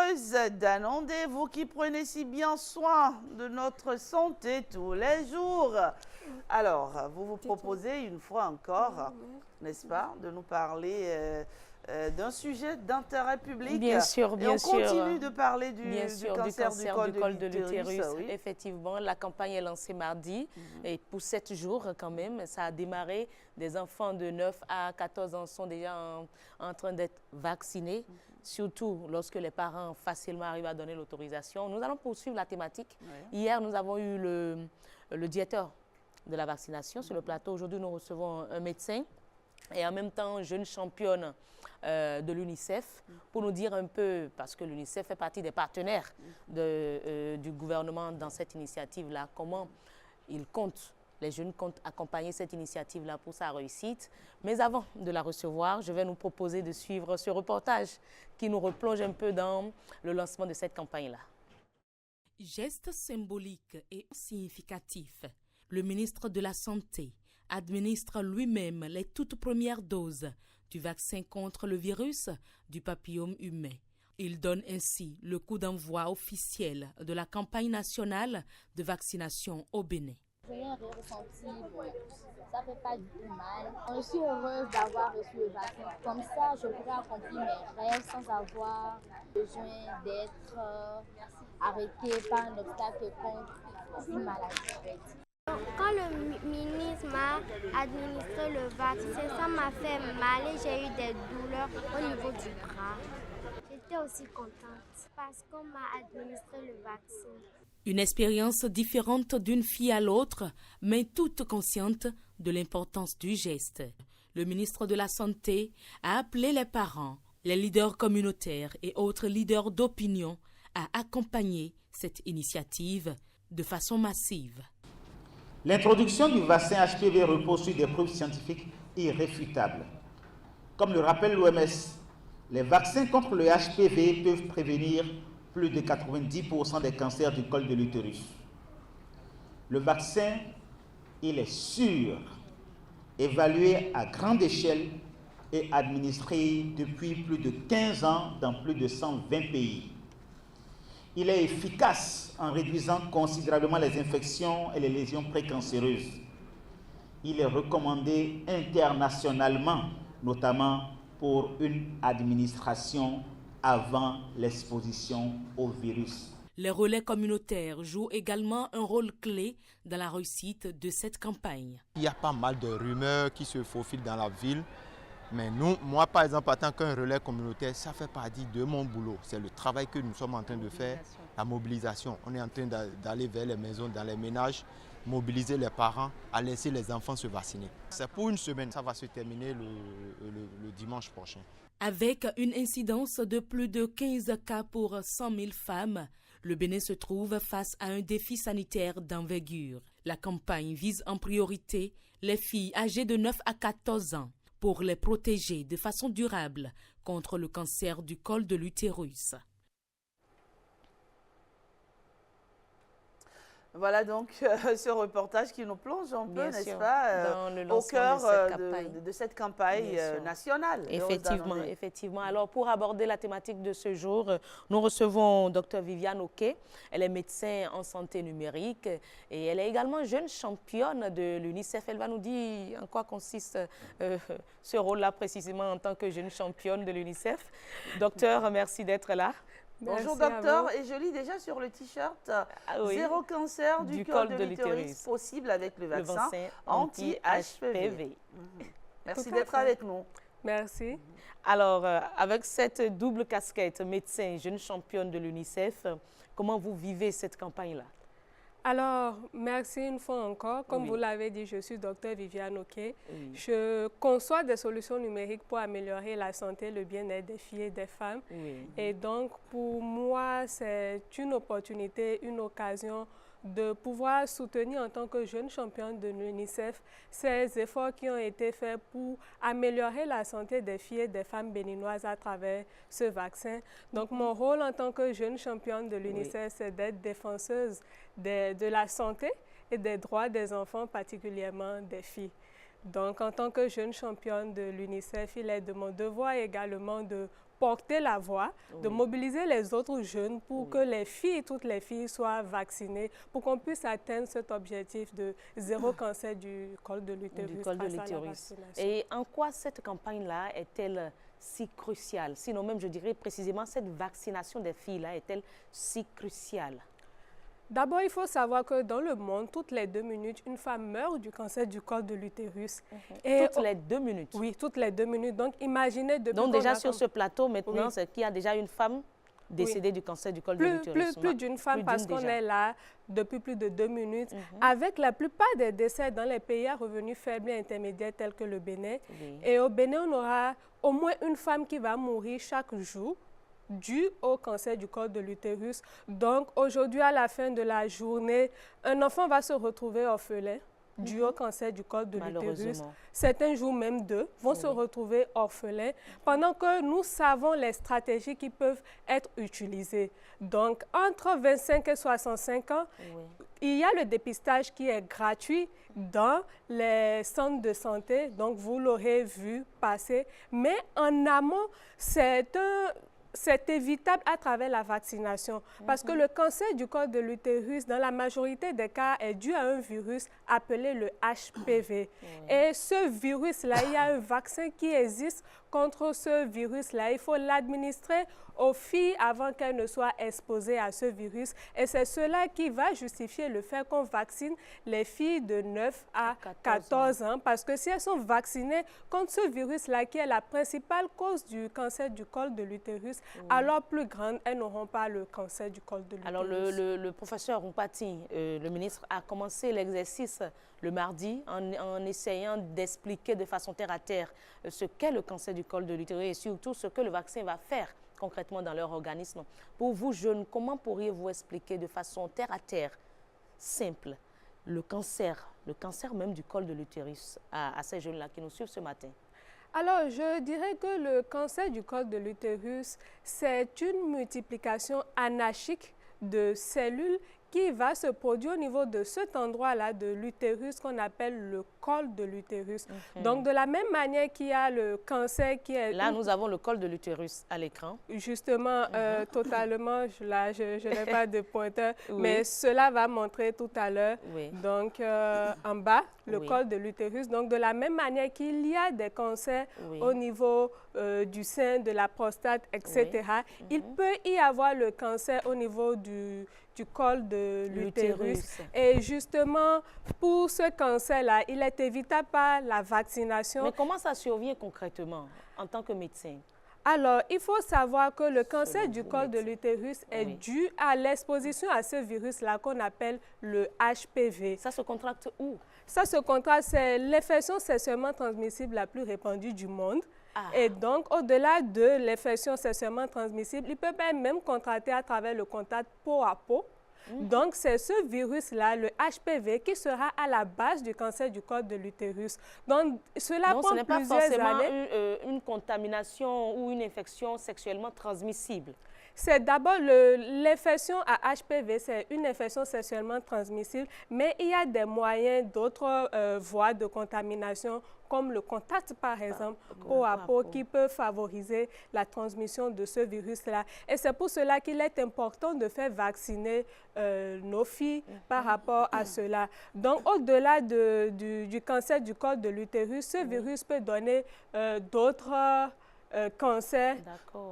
heureuse d'annoncer, vous qui prenez si bien soin de notre santé tous les jours. Alors, vous vous proposez une fois encore, n'est-ce pas, de nous parler d'un sujet d'intérêt public. Bien sûr, bien Et sûr. on continue de parler du cancer du col de l'utérus. Oui. Effectivement, la campagne est lancée mardi et pour 7 jours quand même, ça a démarré. Des enfants de 9 à 14 ans sont déjà en train d'être vaccinés, surtout lorsque les parents facilement arrivent à donner l'autorisation. Nous allons poursuivre la thématique. Oui. Hier, nous avons eu le directeur de la vaccination sur le plateau. Aujourd'hui, nous recevons un médecin et en même temps jeune championne de l'UNICEF pour nous dire un peu, parce que l'UNICEF fait partie des partenaires du gouvernement dans cette initiative-là, comment les jeunes comptent accompagner cette initiative-là pour sa réussite. Mais avant de la recevoir, je vais nous proposer de suivre ce reportage qui nous replonge un peu dans le lancement de cette campagne-là. Geste symbolique et significatif. Le ministre de la Santé administre lui-même les toutes premières doses du vaccin contre le virus du papillome humain. Il donne ainsi le coup d'envoi officiel de la campagne nationale de vaccination au Bénin. J'ai un ressenti, ça fait pas du tout mal. Je suis heureuse d'avoir reçu le vaccin. Comme ça, je pourrais accomplir mes rêves sans avoir besoin d'être arrêtée par un obstacle contre une maladie. Quand le ministre m'a administré le vaccin, ça m'a fait mal et j'ai eu des douleurs au niveau du bras. J'étais aussi contente parce qu'on m'a administré le vaccin. Une expérience différente d'une fille à l'autre, mais toute consciente de l'importance du geste. Le ministre de la Santé a appelé les parents, les leaders communautaires et autres leaders d'opinion à accompagner cette initiative de façon massive. L'introduction du vaccin HPV repose sur des preuves scientifiques irréfutables. Comme le rappelle l'OMS, les vaccins contre le HPV peuvent prévenir plus de 90% des cancers du col de l'utérus. Le vaccin, il est sûr, évalué à grande échelle et administré depuis plus de 15 ans dans plus de 120 pays. Il est efficace en réduisant considérablement les infections et les lésions précancéreuses. Il est recommandé internationalement, notamment pour une administration avant l'exposition au virus. Les relais communautaires jouent également un rôle clé dans la réussite de cette campagne. Il y a pas mal de rumeurs qui se faufilent dans la ville. Mais moi par exemple, en tant qu'un relais communautaire, ça fait partie de mon boulot. C'est le travail que nous sommes en train de faire, la mobilisation. On est en train d'aller vers les maisons, dans les ménages, mobiliser les parents à laisser les enfants se vacciner. C'est pour une semaine, ça va se terminer le dimanche prochain. Avec une incidence de plus de 15 cas pour 100 000 femmes, le Bénin se trouve face à un défi sanitaire d'envergure. La campagne vise en priorité les filles âgées de 9 à 14 ans pour les protéger de façon durable contre le cancer du col de l'utérus. Voilà donc ce reportage qui nous plonge un peu, n'est-ce pas, au cœur de cette campagne nationale. Effectivement. Alors, pour aborder la thématique de ce jour, nous recevons Dr Viviane Oké. Elle est médecin en santé numérique et elle est également jeune championne de l'UNICEF. Elle va nous dire en quoi consiste ce rôle-là précisément en tant que jeune championne de l'UNICEF. Docteur, merci d'être là. Bonjour docteur, et je lis déjà sur le t-shirt zéro cancer du col de l'utérus possible avec le vaccin anti-HPV. Merci d'être avec nous. Merci. Alors, avec cette double casquette, médecin, jeune championne de l'UNICEF, comment vous vivez cette campagne-là? Alors, merci une fois encore. Comme vous l'avez dit, je suis docteur Viviane Oké. Je conçois des solutions numériques pour améliorer la santé et le bien-être des filles et des femmes. Et donc, pour moi, c'est une opportunité, une occasion de pouvoir soutenir en tant que jeune championne de l'UNICEF ces efforts qui ont été faits pour améliorer la santé des filles et des femmes béninoises à travers ce vaccin. Donc, mon rôle en tant que jeune championne de l'UNICEF, c'est d'être défenseuse de la santé et des droits des enfants, particulièrement des filles. Donc, en tant que jeune championne de l'UNICEF, il est de mon devoir également de porter la voix, de mobiliser les autres jeunes pour que les filles, toutes les filles soient vaccinées, pour qu'on puisse atteindre cet objectif de zéro cancer du col de l'utérus grâce à la vaccination. Et en quoi cette campagne-là est-elle si cruciale? Sinon même, je dirais précisément, cette vaccination des filles-là est-elle si cruciale? D'abord, il faut savoir que dans le monde, toutes les 2 minutes, une femme meurt du cancer du col de l'utérus. Toutes les 2 minutes? Oui, toutes les 2 minutes. Donc, imaginez depuis... Donc, déjà sur ce plateau, maintenant, c'est qu'il y a déjà une femme décédée du cancer du col de l'utérus. Plus d'une femme, parce qu'on est là depuis plus de 2 minutes. Avec la plupart des décès dans les pays à revenus faibles et intermédiaires tels que le Bénin. Et au Bénin, on aura au moins une femme qui va mourir chaque jour dû au cancer du col de l'utérus. Donc, aujourd'hui, à la fin de la journée, un enfant va se retrouver orphelin dû au cancer du col de l'utérus. Certains jours, même 2, vont se retrouver orphelins, pendant que nous savons les stratégies qui peuvent être utilisées. Donc, entre 25 et 65 ans, il y a le dépistage qui est gratuit dans les centres de santé. Donc, vous l'aurez vu passer. Mais en amont, c'est évitable à travers la vaccination parce que le cancer du col de l'utérus, dans la majorité des cas, est dû à un virus appelé le HPV. Et ce virus-là, il y a un vaccin qui existe contre ce virus-là. Il faut l'administrer aux filles avant qu'elles ne soient exposées à ce virus. Et c'est cela qui va justifier le fait qu'on vaccine les filles de 9 à 14 ans. Parce que si elles sont vaccinées contre ce virus-là, qui est la principale cause du cancer du col de l'utérus, alors plus grandes, elles n'auront pas le cancer du col de l'utérus. Alors le professeur Mpati, le ministre, a commencé l'exercice le mardi en essayant d'expliquer de façon terre à terre ce qu'est le cancer du col de l'utérus et surtout ce que le vaccin va faire concrètement dans leur organisme. Pour vous, jeunes, comment pourriez-vous expliquer de façon terre à terre, simple, le cancer même du col de l'utérus à ces jeunes-là qui nous suivent ce matin? Alors, je dirais que le cancer du col de l'utérus, c'est une multiplication anarchique de cellules qui va se produire au niveau de cet endroit-là de l'utérus qu'on appelle le col de l'utérus. Donc, de la même manière qu'il y a le cancer qui est... Là, nous avons le col de l'utérus à l'écran. Justement, totalement, je n'ai pas de pointeur, mais cela va montrer tout à l'heure. Donc, en bas, le col de l'utérus. Donc, de la même manière qu'il y a des cancers au niveau du sein, de la prostate, etc., il peut y avoir le cancer au niveau du col de l'utérus. Et justement, pour ce cancer-là, il est évitable par la vaccination. Mais comment ça survient concrètement en tant que médecin? Alors, il faut savoir que le cancer du col de l'utérus est dû à l'exposition à ce virus-là qu'on appelle le HPV. Ça se contracte où? Ça se contracte, c'est l'infection sexuellement transmissible la plus répandue du monde. Et donc, au-delà de l'infection sexuellement transmissible, il peut même contracter à travers le contact peau à peau. Donc, c'est ce virus-là, le HPV, qui sera à la base du cancer du col de l'utérus. Donc, cela prend plusieurs années. Donc, ce n'est pas forcément une contamination ou une infection sexuellement transmissible. C'est d'abord l'infection à HPV, c'est une infection sexuellement transmissible, mais il y a des moyens, d'autres voies de contamination, comme le contact, par exemple, peau à peau, qui peut favoriser la transmission de ce virus-là. Et c'est pour cela qu'il est important de faire vacciner nos filles par rapport à cela. Donc, au-delà du cancer du col de l'utérus, ce virus peut donner d'autres cancer,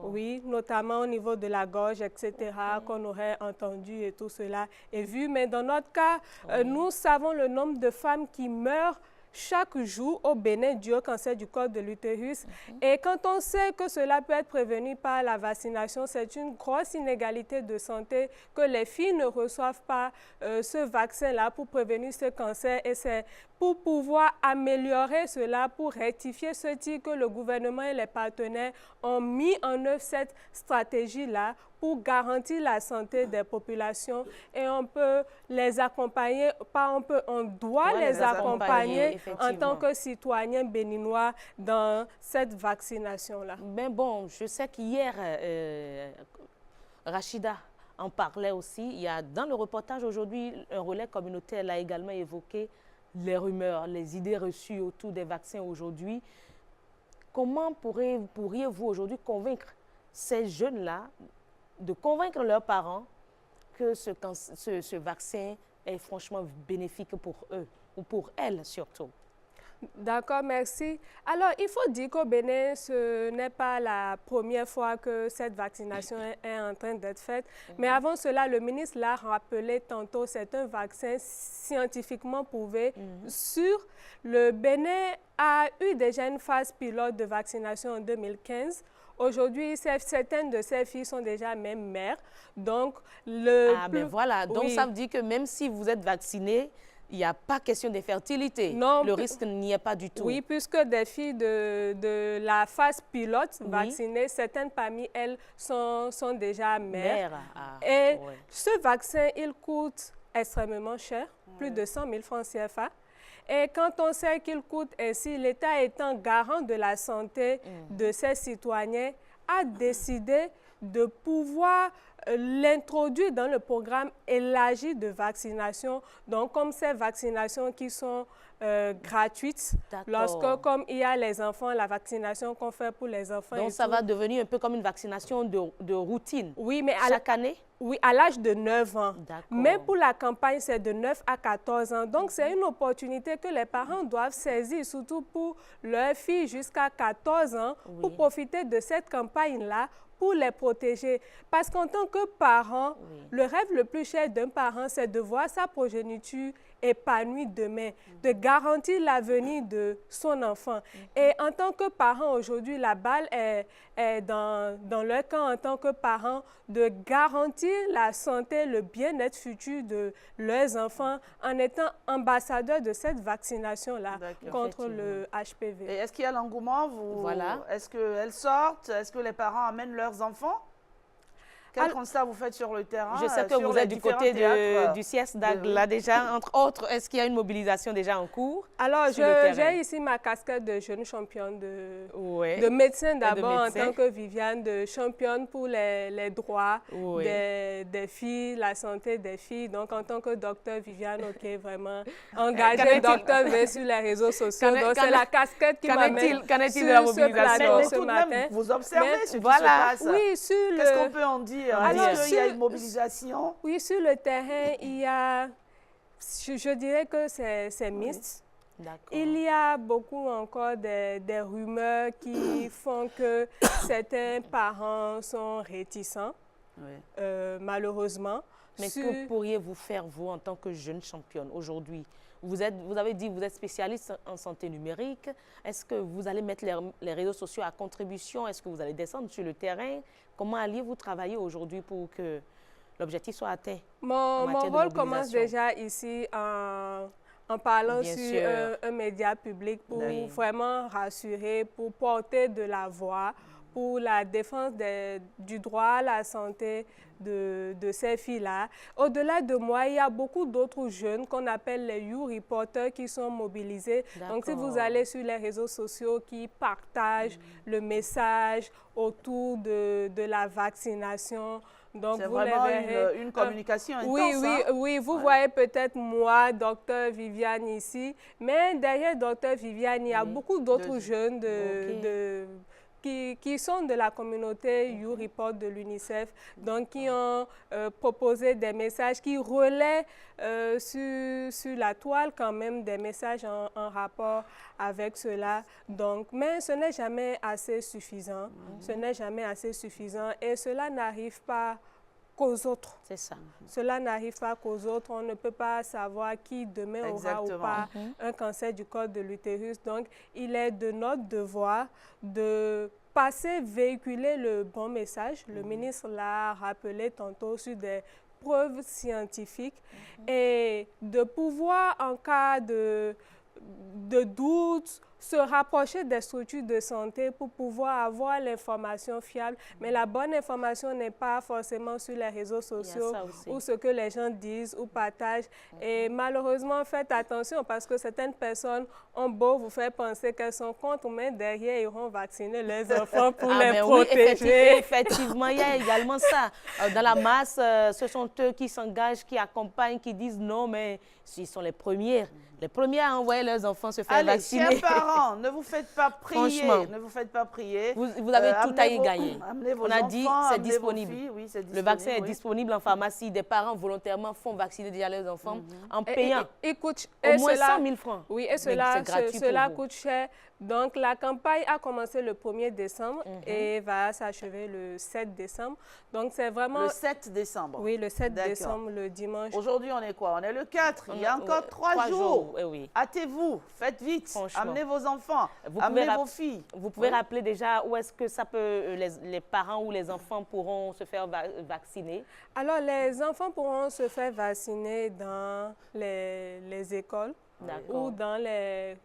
oui, notamment au niveau de la gorge, etc., qu'on aurait entendu et tout cela est vu. Mais dans notre cas, nous savons le nombre de femmes qui meurent chaque jour au Bénin dû au cancer du col de l'utérus. Et quand on sait que cela peut être prévenu par la vaccination, c'est une grosse inégalité de santé que les filles ne reçoivent pas ce vaccin-là pour prévenir ce cancer. Et c'est pour pouvoir améliorer cela, pour rectifier ce tir que le gouvernement et les partenaires ont mis en œuvre cette stratégie-là pour garantir la santé des populations. Et on peut les accompagner, on doit les accompagner en tant que citoyens béninois dans cette vaccination-là. Mais bon, je sais qu'hier, Rachida en parlait aussi. Il y a dans le reportage aujourd'hui, un relais communautaire l'a également évoqué les rumeurs, les idées reçues autour des vaccins aujourd'hui. Comment pourriez-vous aujourd'hui convaincre ces jeunes-là, de convaincre leurs parents que ce vaccin est franchement bénéfique pour eux, ou pour elles surtout. D'accord, merci. Alors, il faut dire qu'au Bénin, ce n'est pas la première fois que cette vaccination est en train d'être faite. Mais avant cela, le ministre l'a rappelé tantôt, c'est un vaccin scientifiquement prouvé. Le Bénin a eu déjà une phase pilote de vaccination en 2015. Aujourd'hui, certaines de ces filles sont déjà même mères. Donc, ben voilà. Donc, ça veut dire que même si vous êtes vacciné, il n'y a pas question d'infertilité. Non. Le risque n'y est pas du tout. Oui, puisque des filles de la phase pilote vaccinées, certaines parmi elles sont déjà mères. Et ce vaccin, il coûte extrêmement cher, plus de 100 000 francs CFA. Et quand on sait qu'il coûte ainsi, l'État étant garant de la santé de ses citoyens, a décidé de pouvoir l'introduire dans le programme élargi de vaccination. Donc, comme ces vaccinations qui sont gratuites, lorsque, comme il y a les enfants, la vaccination qu'on fait pour les enfants. Donc, ça va devenir un peu comme une vaccination de routine. Oui, mais chaque année? Oui, à l'âge de 9 ans. Mais pour la campagne, c'est de 9 à 14 ans. Donc, c'est une opportunité que les parents doivent saisir, surtout pour leurs filles jusqu'à 14 ans, pour profiter de cette campagne-là, pour les protéger. Parce qu'en tant que parent, le rêve le plus cher d'un parent, c'est de voir sa progéniture épanouie demain, de garantir l'avenir de son enfant. Et en tant que parent, aujourd'hui, la balle est dans leur camp en tant que parent, de garantir la santé, le bien-être futur de leurs enfants en étant ambassadeur de cette vaccination-là contre le HPV. Et est-ce qu'il y a l'engouement? Est-ce qu'elles sortent? Est-ce que les parents amènent leurs enfants? Quel constat vous faites sur le terrain? Je sais que vous êtes du côté du CIESDAG, là déjà, entre autres. Est-ce qu'il y a une mobilisation déjà en cours? Alors, j'ai ici ma casquette de jeune championne de médecin d'abord, en tant que Viviane, de championne pour les droits des filles, la santé des filles. Donc, en tant que docteur Viviane, vraiment engagée, docteur V sur les réseaux sociaux. Donc, c'est la casquette qui m'amène Qu'en est-il de la mobilisation ce matin? Vous observez ce qui se passe. Oui, sur le... Qu'est-ce qu'on peut en dire? Alors, il y a une mobilisation? Oui, sur le terrain, il y a, je dirais que c'est mixte. Il y a beaucoup encore des rumeurs qui font que certains parents sont réticents, malheureusement. Mais que pourriez-vous faire, vous, en tant que jeune championne, aujourd'hui? Vous avez dit que vous êtes spécialiste en santé numérique. Est-ce que vous allez mettre les réseaux sociaux à contribution? Est-ce que vous allez descendre sur le terrain? Comment alliez-vous travailler aujourd'hui pour que l'objectif soit atteint? Mon rôle commence déjà ici en parlant sur un média public pour vraiment rassurer, pour porter de la voix, pour la défense du droit à la santé de ces filles-là. Au-delà de moi, il y a beaucoup d'autres jeunes qu'on appelle les You Reporters qui sont mobilisés. Donc, si vous allez sur les réseaux sociaux qui partagent le message autour de la vaccination, donc c'est vraiment une communication intense. Oui, vous voyez peut-être moi, docteur Viviane ici, mais derrière docteur Viviane, il y a beaucoup d'autres jeunes qui sont de la communauté You Report de l'UNICEF, donc qui ont proposé des messages qui relaient sur la toile quand même des messages en rapport avec cela. Donc, mais ce n'est jamais assez suffisant. Ce n'est jamais assez suffisant et cela n'arrive pas qu'aux autres. C'est ça. Cela n'arrive pas qu'aux autres. On ne peut pas savoir qui demain aura ou pas un cancer du col de l'utérus. Donc, il est de notre devoir de véhiculer le bon message. Le ministre l'a rappelé tantôt sur des preuves scientifiques et de pouvoir, en cas de doute, se rapprocher des structures de santé pour pouvoir avoir l'information fiable. Mais la bonne information n'est pas forcément sur les réseaux sociaux ou ce que les gens disent ou partagent. Et malheureusement, faites attention parce que certaines personnes ont beau vous faire penser qu'elles sont contre, mais derrière, ils iront vacciner les enfants pour les protéger. Oui, effectivement, il y a également ça. Dans la masse, ce sont eux qui s'engagent, qui accompagnent, qui disent non, mais ils sont les premiers à envoyer leurs enfants se faire vacciner. Chers parents, parents, ne vous faites pas prier. Franchement. Ne vous faites pas prier. Vous avez tout à y gagner. Amenez vos On a enfants, dit c'est amenez vos disponible. filles. Oui, c'est disponible. Le vaccin est oui. disponible en pharmacie. Des parents volontairement font vacciner déjà leurs enfants en payant Il coûte au moins 100 000 francs. Oui, et Mais cela, c'est gratuit cela pour vous. coûte cher. Donc, la campagne a commencé le 1er décembre et va s'achever le 7 décembre. Donc, c'est vraiment... Le 7 décembre. Oui, le 7 D'accord. décembre, le dimanche. Aujourd'hui, on est quoi? On est le 4. Il y a encore 3 3 jours. Oui, oui. Hâtez-vous, faites vite. Franchement. Amenez vos enfants, Vous amenez pouvez vos filles. Vous pouvez Oui. rappeler déjà où est-ce que ça peut, les parents ou les enfants pourront se faire vacciner? Alors, les enfants pourront se faire vacciner dans les écoles ou dans les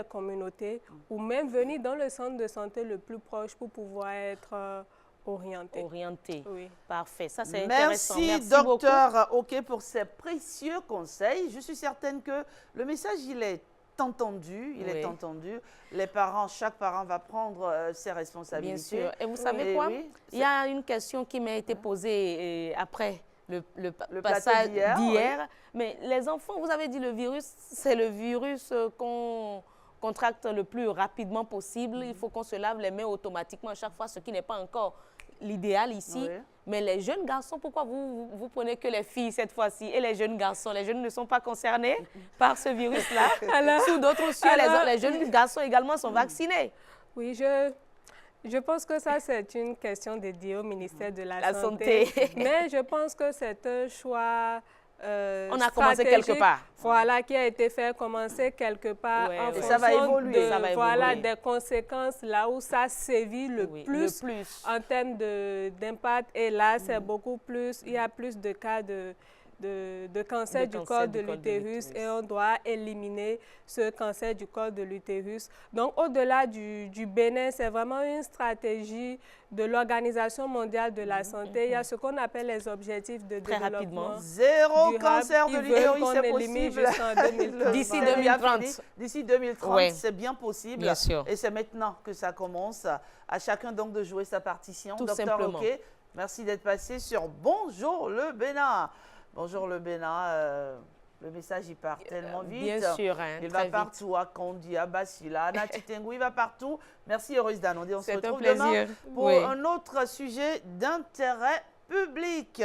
communautés ou même venir dans le centre de santé le plus proche pour pouvoir être orientés. Orienté. Oui. Parfait. Ça, c'est intéressant. Merci, beaucoup. docteur OK, pour ces précieux conseils. Je suis certaine que le message, il est entendu. Il est entendu. Les parents, chaque parent va prendre ses responsabilités. Bien sûr. Et vous savez quoi? Oui, il y a une question qui m'a été posée après le plateau passage d'hier, d'hier. oui. Mais les enfants, vous avez dit le virus, c'est le virus qu'on contracte le plus rapidement possible. Il faut qu'on se lave les mains automatiquement à chaque fois, ce qui n'est pas encore l'idéal ici. Oui. Mais les jeunes garçons, pourquoi vous prenez que les filles cette fois-ci? Et les jeunes garçons, les jeunes ne sont pas concernés par ce virus-là. Sous d'autres cieux, les jeunes garçons également sont vaccinés. Oui, je pense que ça, c'est une question dédiée au ministère de la Santé. Mais je pense que c'est un choix on a commencé quelque part. Voilà, qui a été fait commencer quelque part en fonction ça va évoluer. Voilà, des conséquences là où ça sévit le plus en termes d'impact. Et là, c'est beaucoup plus, il y a plus de cas de cancer du col de l'utérus et on doit éliminer ce cancer du col de l'utérus. Donc, au-delà du Bénin, c'est vraiment une stratégie de l'Organisation mondiale de la santé. Il y a ce qu'on appelle les objectifs de développement. Zéro durable. cancer de l'utérus, c'est possible. D'ici 2030. D'ici 2030, c'est bien possible. Bien sûr. Et c'est maintenant que ça commence. À chacun donc de jouer sa partition. Tout Docteur simplement. OK, merci d'être passé sur Bonjour le Bénin. Bonjour le Bénin. Le message, il part tellement vite. Bien sûr, il va partout, à Kondi, à Basila, à Natitengu, il va partout. Merci, Heureuse Dan. On se retrouve demain pour un autre sujet d'intérêt public.